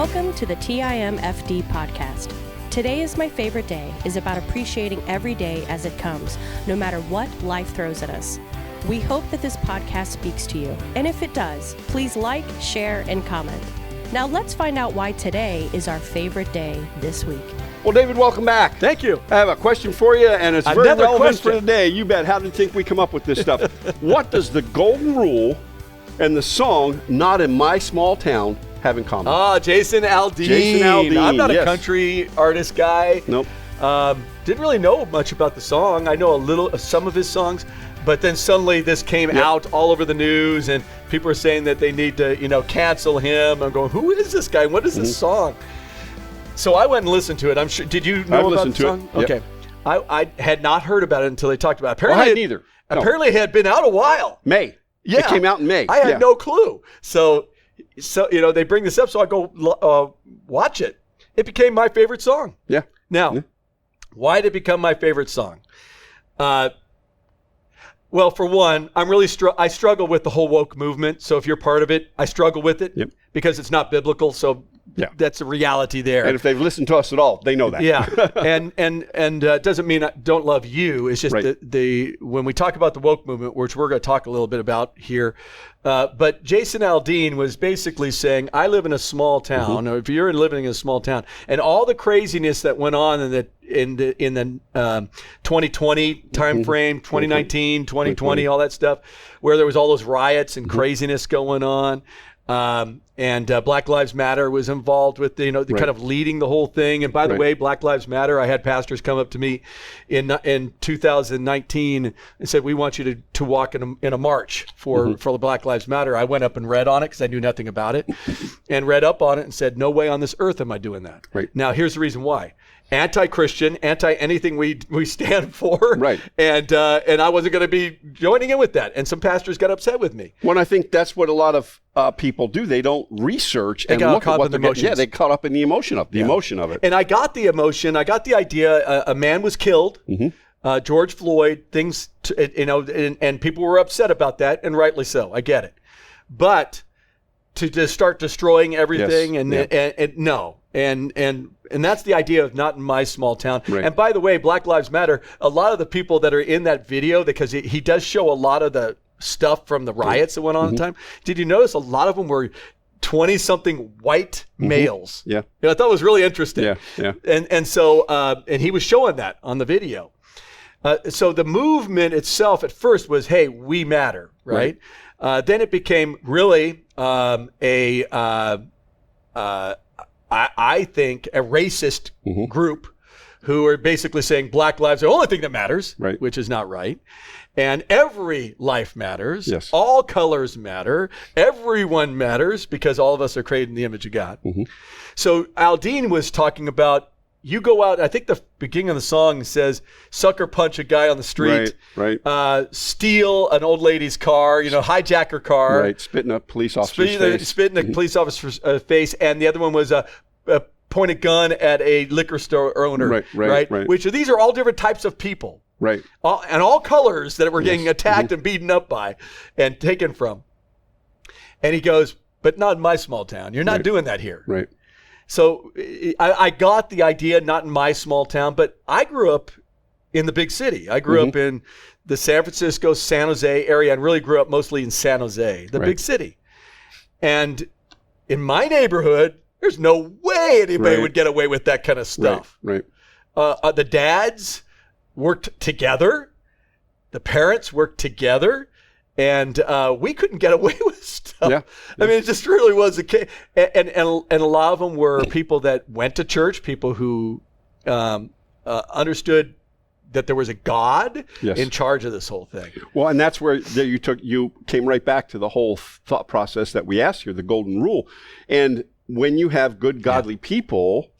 Welcome to the TIMFD podcast. Today is my favorite day is about appreciating every day as it comes, no matter what life throws at us. We hope that this podcast speaks to you, and if it does, please like, share, and comment. Now let's find out why today is our favorite day this week. Well, David, welcome back. Thank you. I have a question for you, and it's very Another relevant question. for today. You bet. How did you think we come up with this stuff? What does the golden rule and the song "Not in My Small Town" have in common? Jason Aldean. Jason Aldean, I'm not yes. a country artist guy. Nope. Didn't really know much about the song. I know a little of some of his songs, but then suddenly this came out all over the news, and people are saying that they need to, cancel him. I'm going, who is this guy? What is this song? So I went and listened to it. I'm sure. Did you know about the song? Yep. Okay. I had not heard about it until they talked about it. Well, I hadn't either. No. Apparently it had been out a while. May. Yeah. It came out in May. I had no clue. So they bring this up, so I go watch it. It became my favorite song. Yeah. Now, why did it become my favorite song? Well, for one, I struggle with the whole woke movement. So if you're part of it, I struggle with it because it's not biblical. So that's a reality there. And if they've listened to us at all, they know that. Yeah. and it doesn't mean I don't love you. It's just the when we talk about the woke movement, which we're going to talk a little bit about here. But Jason Aldean was basically saying, I live in a small town, or if you're living in a small town, and all the craziness that went on in the 2020 time frame, 2019, 2020, all that stuff, where there was all those riots and craziness going on. And Black Lives Matter was involved with the kind of leading the whole thing. And by the way, Black Lives Matter, I had pastors come up to me in 2019 and said, we want you to walk in a march for the Black Lives Matter. I went up and read on it because I knew nothing about it and read up on it and said, no way on this earth am I doing that. Right. Now, here's the reason why. Anti-Christian, anti-anything we stand for. Right. And I wasn't going to be joining in with that. And some pastors got upset with me. Well, I think that's what a lot of people do. They don't research and look at what they're getting. Yeah, they caught up in the emotion of it. And I got the emotion. I got the idea. A man was killed. George Floyd. And people were upset about that, and rightly so. I get it. But to just start destroying everything and no. And that's the idea of not in my small town. Right. And by the way, Black Lives Matter, a lot of the people that are in that video, because he does show a lot of the stuff from the riots that went on at the time. Did you notice a lot of them were 20-something white males? Yeah. I thought it was really interesting. Yeah. And so he was showing that on the video. So the movement itself at first was, hey, we matter, right? Then it became really I think a racist group who are basically saying Black lives are the only thing that matters, which is not right. And every life matters. Yes. All colors matter. Everyone matters because all of us are created in the image of God. So Aldean was talking about, you go out, I think the beginning of the song says, sucker punch a guy on the street, steal an old lady's car, hijack her car. Right, spit in a police officer's face. Spit in a police officer's face. And the other one was point a gun at a liquor store owner, right? Which these are all different types of people. Right. And all colors that were getting attacked and beaten up by and taken from. And he goes, but not in my small town. You're not doing that here. Right. So I got the idea, not in my small town, but I grew up in the big city. I grew up in the San Francisco, San Jose area, and really grew up mostly in San Jose, the big city. And in my neighborhood, there's no way anybody would get away with that kind of stuff. Right. The dads worked together. The parents worked together. And we couldn't get away with stuff. Yeah. I mean, it just really was a case. And a lot of them were people that went to church, people who understood that there was a God in charge of this whole thing. Well, and that's where you came right back to the whole thought process that we asked here, the golden rule. And when you have good, godly people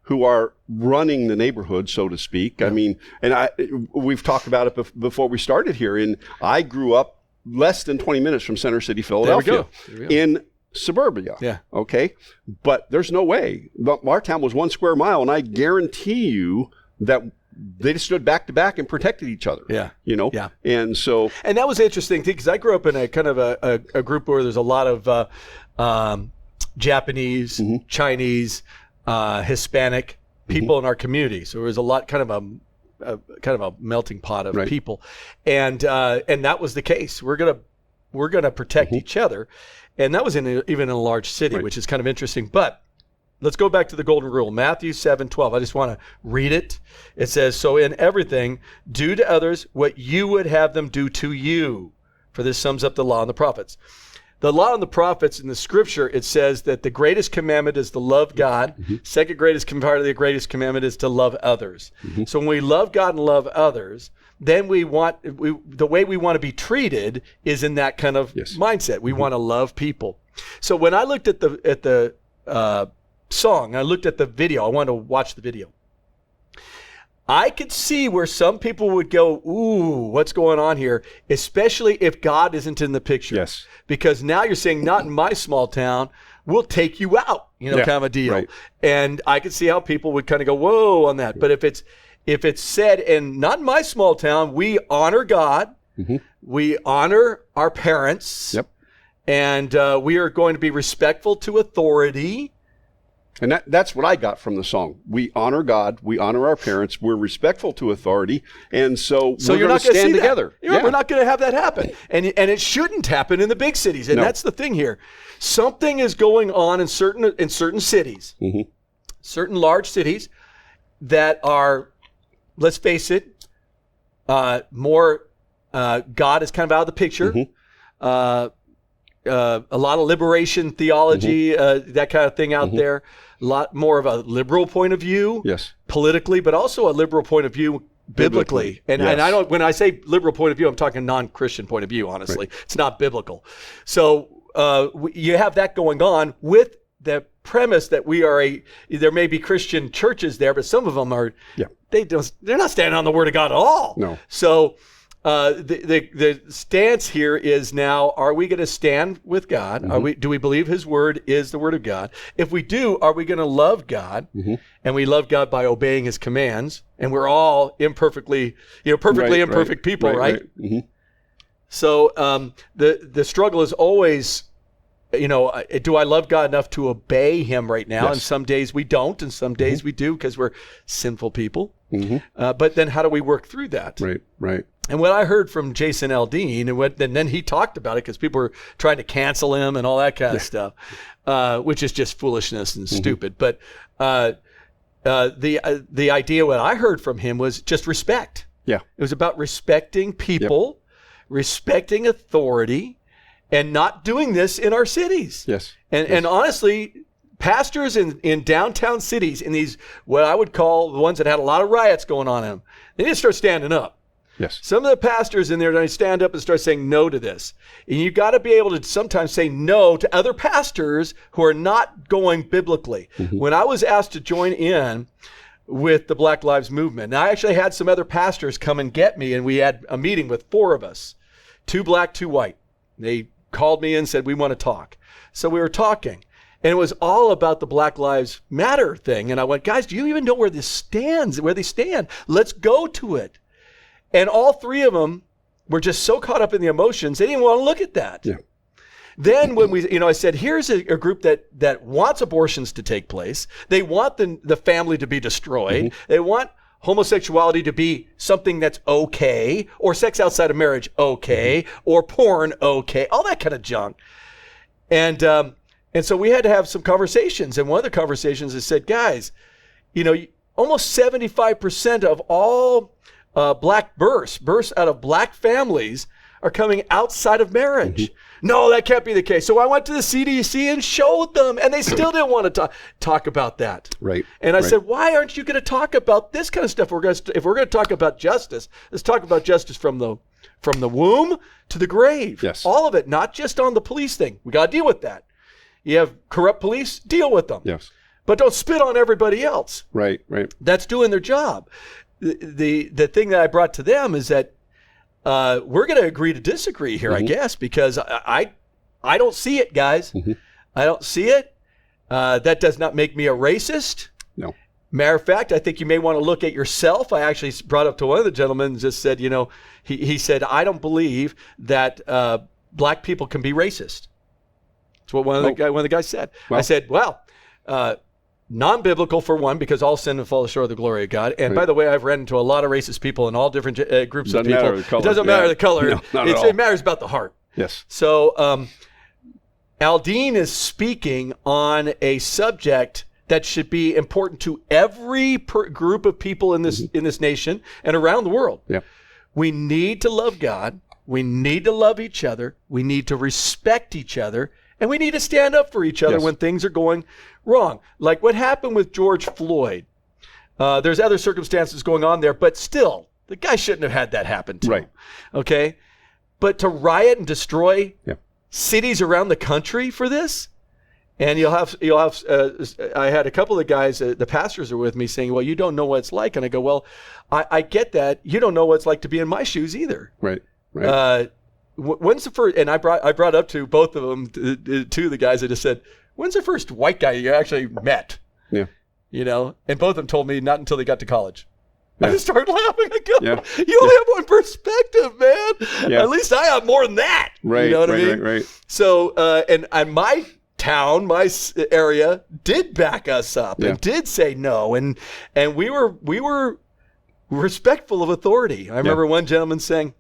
who are running the neighborhood, so to speak, I mean, and we've talked about it before we started here. And I grew up less than 20 minutes from Center City, Philadelphia, in suburbia. Yeah. Okay. But there's no way. Our town was 1 square mile, and I guarantee you that they just stood back to back and protected each other. Yeah. Yeah. And that was an interesting thing because I grew up in a kind of a group where there's a lot of Japanese, Chinese, Hispanic people in our community. So there was a lot, kind of a melting pot of people, and that was the case. We're gonna protect each other, and that was even in a large city, which is kind of interesting. But let's go back to the golden rule, Matthew 7:12. I just want to read it. It says, "So in everything, do to others what you would have them do to you, for this sums up the law and the prophets." The law and the prophets in the scripture, it says that the greatest commandment is to love God. Second greatest part of the greatest commandment is to love others. So when we love God and love others, then the way we want to be treated is in that kind of mindset. We want to love people. So when I looked at the song, I looked at the video. I wanted to watch the video. I could see where some people would go, ooh, what's going on here? Especially if God isn't in the picture. Yes. Because now you're saying, not in my small town, we'll take you out, kind of a deal. Right. And I could see how people would kind of go, whoa, on that. But if it's said, and not in my small town, we honor God, we honor our parents, and we are going to be respectful to authority. And that's what I got from the song. We honor God. We honor our parents. We're respectful to authority. And so we're going to stand together. We're not going to have that happen. And it shouldn't happen in the big cities. And that's the thing here. Something is going on in certain cities, certain large cities that are, let's face it, more God is kind of out of the picture. A lot of liberation theology, that kind of thing out there. A lot more of a liberal point of view, politically, but also a liberal point of view biblically. And I don't. When I say liberal point of view, I'm talking non-Christian point of view. Honestly, it's not biblical. So you have that going on with the premise that we are there may be Christian churches there, but some of them are. They're not standing on the Word of God at all. No. So. The stance here is now, are we going to stand with God? Do we believe his word is the word of God? If we do, are we going to love God? And we love God by obeying his commands. And we're all imperfectly imperfect people, right? So the struggle is always, do I love God enough to obey him right now? And some days we don't, and some days we do because we're sinful people. But then how do we work through that? Right. And what I heard from Jason Aldean, and then he talked about it because people were trying to cancel him and all that kind of stuff, which is just foolishness and stupid. But the idea, what I heard from him was just respect. It was about respecting people, respecting authority, and not doing this in our cities. And honestly, pastors in downtown cities, in these, what I would call the ones that had a lot of riots going on in them, they need to start standing up. Some of the pastors in there, they stand up and start saying no to this. And you got to be able to sometimes say no to other pastors who are not going biblically. When I was asked to join in with the Black Lives Movement, and I actually had some other pastors come and get me, and we had a meeting with 4 of us, 2 black, 2 white. They called me and said, we want to talk. So we were talking. And it was all about the Black Lives Matter thing. And I went, guys, do you even know where they stand? Let's go to it. And all 3 of them were just so caught up in the emotions, they didn't want to look at that. Then when I said, here's a group that wants abortions to take place. They want the family to be destroyed. They want homosexuality to be something that's okay, or sex outside of marriage okay, or porn okay, all that kind of junk. And so we had to have some conversations. And one of the conversations is said, guys, almost 75% of all black births out of black families are coming outside of marriage. No, that can't be the case. So I went to the CDC and showed them, and they still didn't want to talk about that. And I said, why aren't you going to talk about this kind of stuff? If we're going to talk about justice, let's talk about justice from the womb to the grave. All of it, not just on the police thing. We got to deal with that. You have corrupt police, deal with them. But don't spit on everybody else. That's doing their job. The thing that I brought to them is that we're going to agree to disagree here, I guess, because I don't see it, guys. I don't see it. That does not make me a racist. No. Matter of fact, I think you may want to look at yourself. I actually brought up to one of the gentlemen and just said, he said, I don't believe that black people can be racist. That's what one of the guys said. Well, I said, well, non-biblical for one, because all sin and fall short of the glory of God. And by the way, I've ran into a lot of racist people in all different groups of people. It doesn't matter the color. No, it matters about the heart. Yes. So Aldean is speaking on a subject that should be important to every group of people in this nation and around the world. Yeah. We need to love God. We need to love each other. We need to respect each other. And we need to stand up for each other when things are going wrong. Like what happened with George Floyd. There's other circumstances going on there, but still, the guy shouldn't have had that happen to him. Okay? But to riot and destroy cities around the country for this, and you'll have I had a couple of guys, the pastors are with me saying, well, you don't know what it's like. And I go, well, I get that. You don't know what it's like to be in my shoes either. Right. When's the first, and I brought up to both of them, to the guys, I just said, when's the first white guy you actually met? Yeah. You know, and both of them told me not until they got to college. I just started laughing. I go, you only have one perspective, man. At least I have more than that. Right. You know what I mean? Right. So, and my town, my area did back us up and did say no. And we were respectful of authority. I remember one gentleman saying,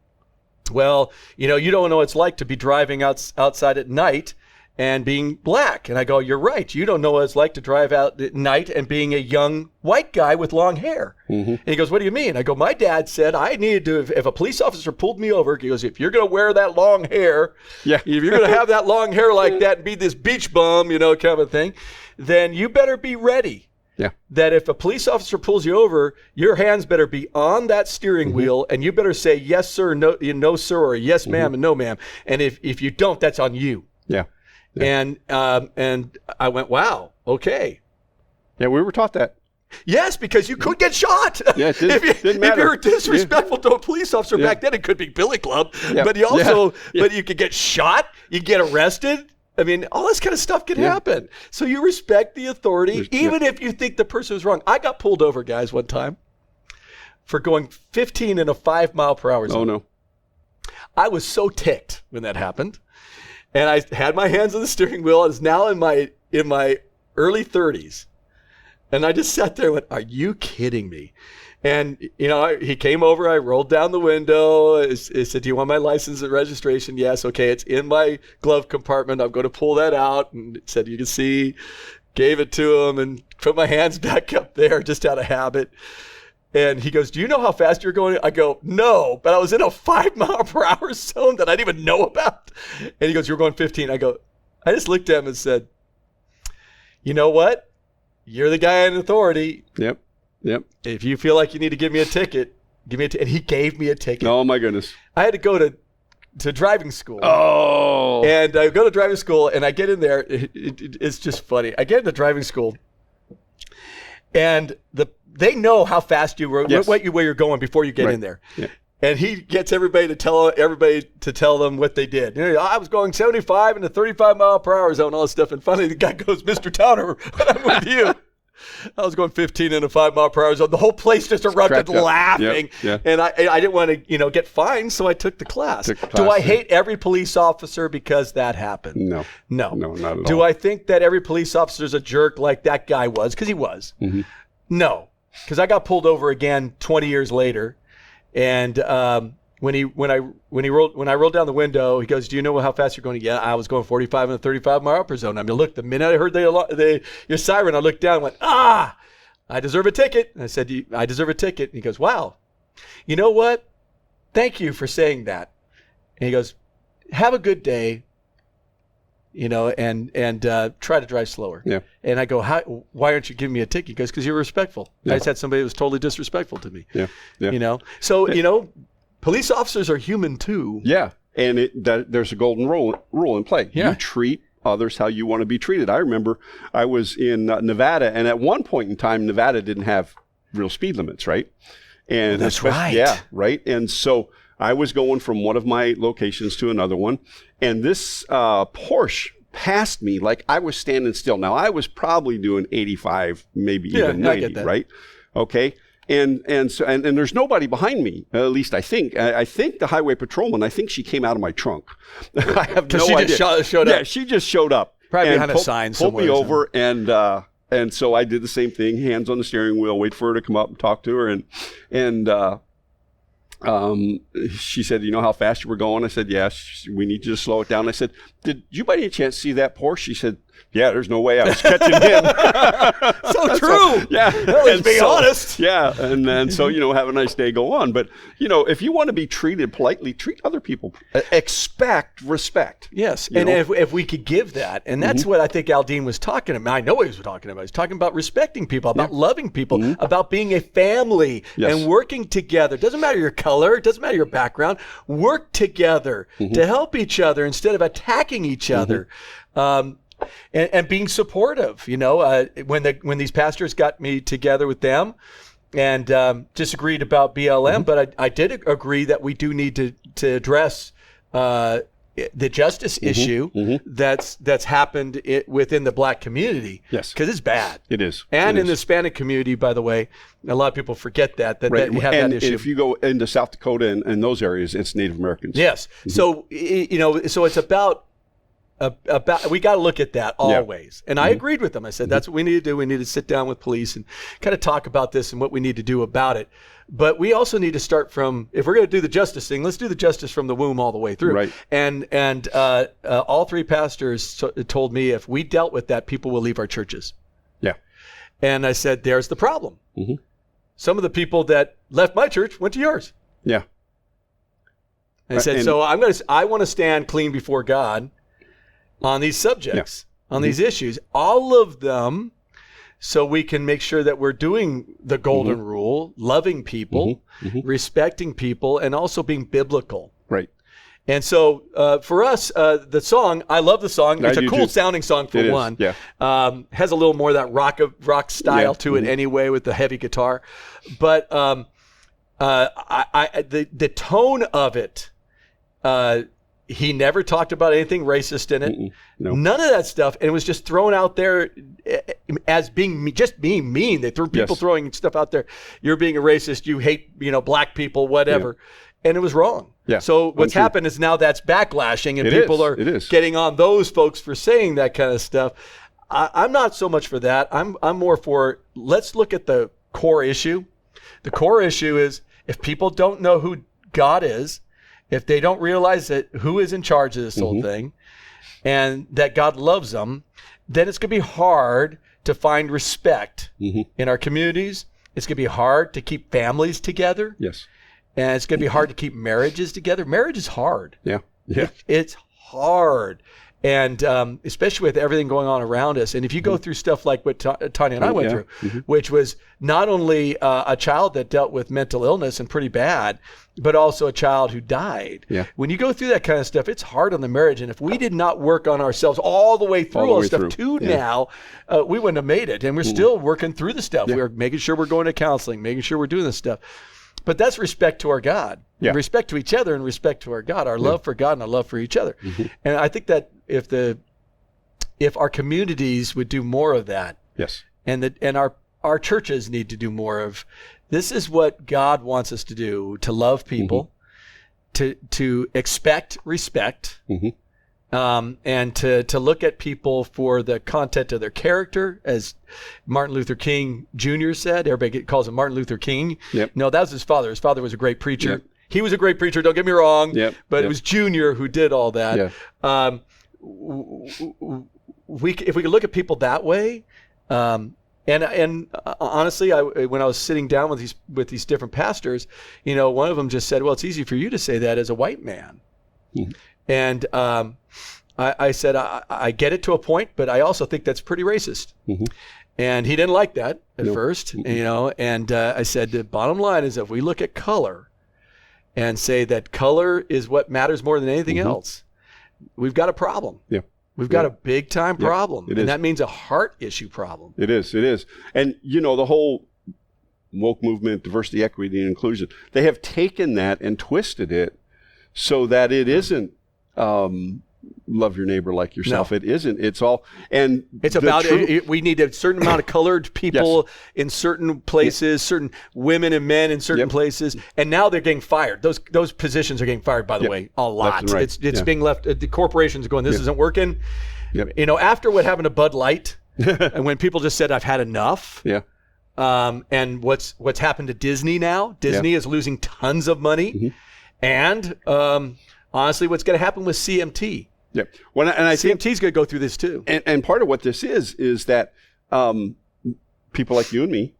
well, you know, you don't know what it's like to be driving outside at night and being black. And I go, you're right. You don't know what it's like to drive out at night and being a young white guy with long hair. And he goes, what do you mean? I go, my dad said I needed to, if a police officer pulled me over, he goes, if you're going to wear that long hair, if you're going to have that long hair like that and be this beach bum, you know, kind of thing, then you better be ready. That if a police officer pulls you over, your hands better be on that steering wheel, and you better say yes, sir, no, sir, or yes, ma'am, and no, ma'am. And if you don't, that's on you. And I went, wow, okay. Yeah, we were taught that. Yes, because you could get shot. Yeah, it didn't matter. If you were disrespectful to a police officer back then, it could be Billy Club. But you also, but you could get shot, you get arrested. I mean, all this kind of stuff can happen. So you respect the authority, even if you think the person is wrong. I got pulled over, guys, one time for going 15 in a 5 mile per hour zone. Oh, no. I was so ticked when that happened. And I had my hands on the steering wheel. I was now in my early 30s. And I just sat there and went, are you kidding me? And, you know, he came over, I rolled down the window. He said, do you want my license and registration? Yes. Okay. It's in my glove compartment. I'm going to pull that out. And it said, you can see, gave it to him and put my hands back up there just out of habit. And he goes, do you know how fast you're going? I go, no, but I was in a 5 mile per hour zone that I didn't even know about. And he goes, you're going 15. I go, I just looked at him and said, you know what? You're the guy in authority. Yep. If you feel like you need to give me a ticket, give me a ticket. And he gave me a ticket. Oh, my goodness. I had to go to driving school. Oh. And I go to driving school, and I get in there. It's just funny. I get into driving school, and they know how fast you were, where you're going before you get in there. Yeah. And he gets everybody to tell them what they did. You know, I was going 75 in a 35 mile per hour zone, all this stuff. And finally, the guy goes, Mr. Towner, I'm with you. I was going 15 in a 5 mile per hour zone. The whole place just erupted laughing. And I didn't want to, get fined, so I took the class. Do I hate every police officer because that happened? No, not at all. Do I think that every police officer is a jerk like that guy was? Because he was. No, because I got pulled over again 20 years later. And when I rolled down the window, he goes, "Do you know how fast you're going?" Yeah, I was going 45 in a 35 mile per zone. I mean, look, the minute I heard your siren, I looked down and went, I deserve a ticket. And I said, I deserve a ticket. And he goes, wow, you know what? Thank you for saying that. And he goes, have a good day. And try to drive slower. Yeah. And I go, why aren't you giving me a ticket? He goes, because you're respectful. I just had somebody that was totally disrespectful to me. Yeah. So, police officers are human too. Yeah. And there's a golden rule in play. Yeah. You treat others how you want to be treated. I remember I was in Nevada, and at one point in time, Nevada didn't have real speed limits, right? And that's right. Yeah, right. And so I was going from one of my locations to another one, and this Porsche passed me like I was standing still. Now, I was probably doing 85, maybe even 90, right? Okay. And there's nobody behind me. At least I think. I think the highway patrolman. I think she came out of my trunk. I have no idea. She just showed up. Yeah, she just showed up. Probably behind a sign somewhere. Pulled me over, and so I did the same thing. Hands on the steering wheel. Wait for her to come up and talk to her. And she said, "You know how fast you were going?" I said, "Yeah, we need you to slow it down." I said, "Did you by any chance see that Porsche?" She said, "Yeah, there's no way I was catching him." So true. Yeah. Let's be honest. Yeah. And then so, have a nice day, go on. But, if you want to be treated politely, treat other people. Expect respect. Yes. And if we could give that, and that's what I think Aldean was talking about. I know what he was talking about. He's talking about respecting people, about loving people, about being a family and working together. It doesn't matter your color. It doesn't matter your background. Work together to help each other instead of attacking each other. And being supportive, when these pastors got me together with them and disagreed about BLM, but I did agree that we do need to address the justice issue that's happened within the Black community. Yes, because it's bad. It is, and in the Hispanic community, by the way, a lot of people forget that we have that issue. And if you go into South Dakota and those areas, it's Native Americans. Yes, so so it's about we got to look at that always. And I agreed with them. I said, that's what we need to do. We need to sit down with police and kind of talk about this and what we need to do about it. But we also need to start from, if we're going to do the justice thing, let's do the justice from the womb all the way through. Right. And all three pastors told me if we dealt with that, people will leave our churches. Yeah. And I said, there's the problem. Some of the people that left my church went to yours. Yeah. And I said, I want to stand clean before God on these subjects, on these issues, all of them, so we can make sure that we're doing the golden rule, loving people, respecting people, and also being biblical. Right. And so for us, the song, I love the song. It's a cool sounding song for one. Yeah. Has a little more of that rock style to it anyway with the heavy guitar. But the tone of it, he never talked about anything racist in it. No. None of that stuff. And it was just thrown out there as being mean. They threw people throwing stuff out there. You're being a racist. You hate, Black people, whatever. Yeah. And it was wrong. Yeah. So what's happened is now that's backlashing and people are getting on those folks for saying that kind of stuff. I'm not so much for that. I'm more for, let's look at the core issue. The core issue is if people don't know who God is, if they don't realize that who is in charge of this whole thing and that God loves them, then it's going to be hard to find respect in our communities. It's going to be hard to keep families together. Yes. And it's going to be hard to keep marriages together. Marriage is hard. Yeah. Yeah. It's hard. And especially with everything going on around us. And if you go through stuff like what Tanya and I went through, which was not only a child that dealt with mental illness and pretty bad, but also a child who died. Yeah. When you go through that kind of stuff, it's hard on the marriage. And if we did not work on ourselves all the way through all the stuff now, we wouldn't have made it. And we're still working through the stuff. Yeah. We're making sure we're going to counseling, making sure we're doing this stuff. But that's respect to our God, respect to each other and respect to our God, our love for God and our love for each other. And I think that if our communities would do more of that, and our churches need to do more of, this is what God wants us to do, to love people, to expect respect, and to look at people for the content of their character, as Martin Luther King Jr. said. Everybody calls him Martin Luther King. Yep. No, that was his father. His father was a great preacher. Yep. He was a great preacher, don't get me wrong, but it was Jr. who did all that. Yeah. If we could look at people that way, and honestly, when I was sitting down with these different pastors, one of them just said, "Well, it's easy for you to say that as a white man." And I said, I get it to a point, but I also think that's pretty racist. And he didn't like that at first, and I said, the bottom line is if we look at color and say that color is what matters more than anything else, we've got a problem. Yeah. We've got a big time problem. And that means a heart issue problem. It is. And, the whole woke movement, diversity, equity, and inclusion, they have taken that and twisted it so that it isn't love your neighbor like yourself. No. It isn't. It's all, and it's about, we need a certain amount of colored people in certain places, certain women and men in certain places. And now they're getting fired. Those positions are getting fired, by the way, a lot. Right. It's being left, the corporations are going, this isn't working. You know, after what happened to Bud Light, and when people just said, I've had enough. And what's happened to Disney now? Disney is losing tons of money. And honestly, what's going to happen with CMT? Well, and I think CMT's going to go through this too. And part of what this is that people like you and me,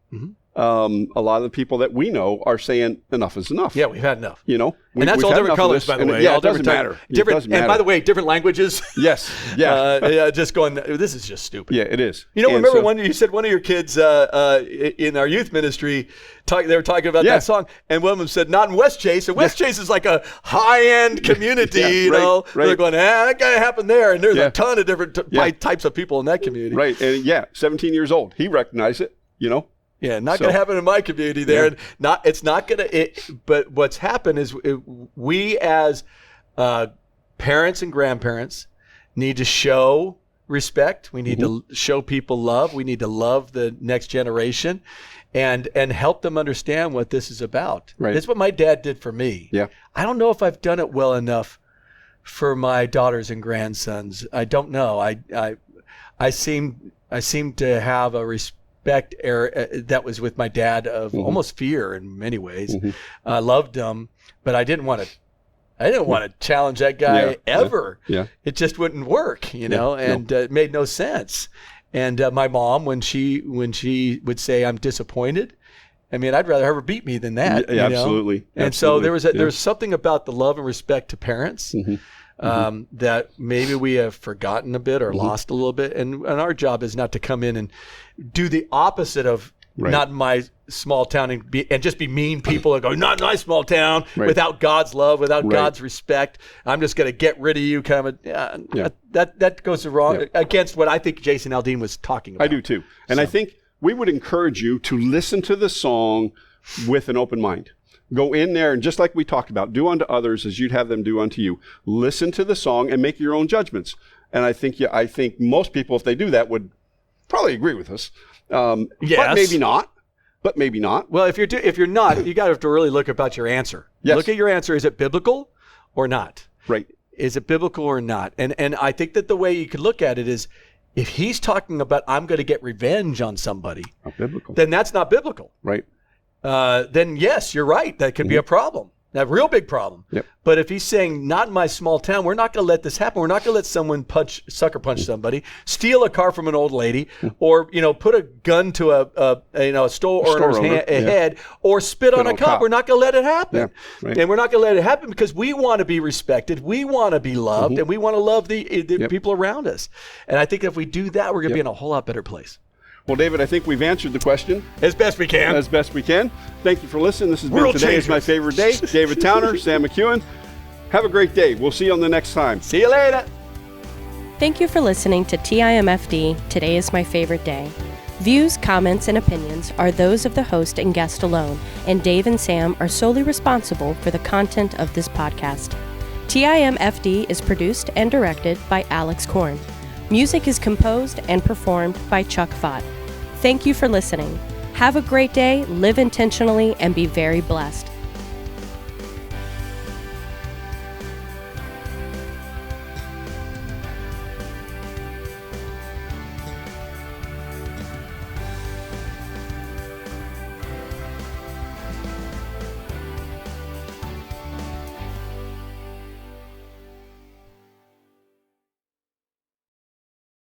a lot of the people that we know are saying enough is enough. Yeah, we've had enough. You know, and that's all different colors, by the way. Yeah, it doesn't matter. Different, and by the way, different languages. Yes. Yeah. Just going, this is just stupid. Yeah, it is. You know, and remember when you said one of your kids in our youth ministry, they were talking about that song, and one of them said, not in West Chase. And West Chase is like a high-end community, you know. Right. They're going, that guy happened there. And there's a ton of different types of people in that community. Right. And 17 years old. He recognized it, you know. Yeah, not going to happen in my community there. Yeah. It's not going to. But what's happened is we as parents and grandparents need to show respect. We need to show people love. We need to love the next generation, and help them understand what this is about. Right. That's what my dad did for me. Yeah. I don't know if I've done it well enough for my daughters and grandsons. I don't know. I seem to have a respect that was with my dad of almost fear in many ways. I loved him, but I didn't want to challenge that guy ever. Yeah. It just wouldn't work, you know, and it made no sense. And my mom, when she would say, I'm disappointed, I mean, I'd rather have her beat me than that. Yeah, absolutely. And so there was something about the love and respect to parents that maybe we have forgotten a bit or lost a little bit. And our job is not to come in and do the opposite of not in my small town and just be mean people and go, not in my small town, without God's love, without God's respect. I'm just going to get rid of you kind of that goes wrong against what I think Jason Aldean was talking about. I do too. And I think we would encourage you to listen to the song with an open mind. Go in there and just like we talked about, do unto others as you'd have them do unto you. Listen to the song and make your own judgments. And I think most people, if they do that, would probably agree with us. But maybe not. Well, if you're not, you got to have to really look about your answer. Yes. Look at your answer. Is it biblical or not? Right. Is it biblical or not? And I think that the way you could look at it is, if he's talking about I'm going to get revenge on somebody, not biblical, then that's not biblical. Right. Then yes, you're right. That could be a problem. A real big problem. Yep. But if he's saying, not in my small town, we're not going to let this happen. We're not going to let someone sucker punch somebody, steal a car from an old lady, or put a gun to a store owner's head, or spit on a cop. We're not going to let it happen. Yeah. Right. And we're not going to let it happen because we want to be respected, we want to be loved, and we want to love the people around us. And I think if we do that, we're going to be in a whole lot better place. Well, David, I think we've answered the question. As best we can. Thank you for listening. This has been Today is My Favorite Day. David Towner, Sam McKeown. Have a great day. We'll see you on the next time. See you later. Thank you for listening to TIMFD, Today is My Favorite Day. Views, comments, and opinions are those of the host and guest alone, and Dave and Sam are solely responsible for the content of this podcast. TIMFD is produced and directed by Alex Korn. Music is composed and performed by Chuck Fott. Thank you for listening. Have a great day, live intentionally, and be very blessed.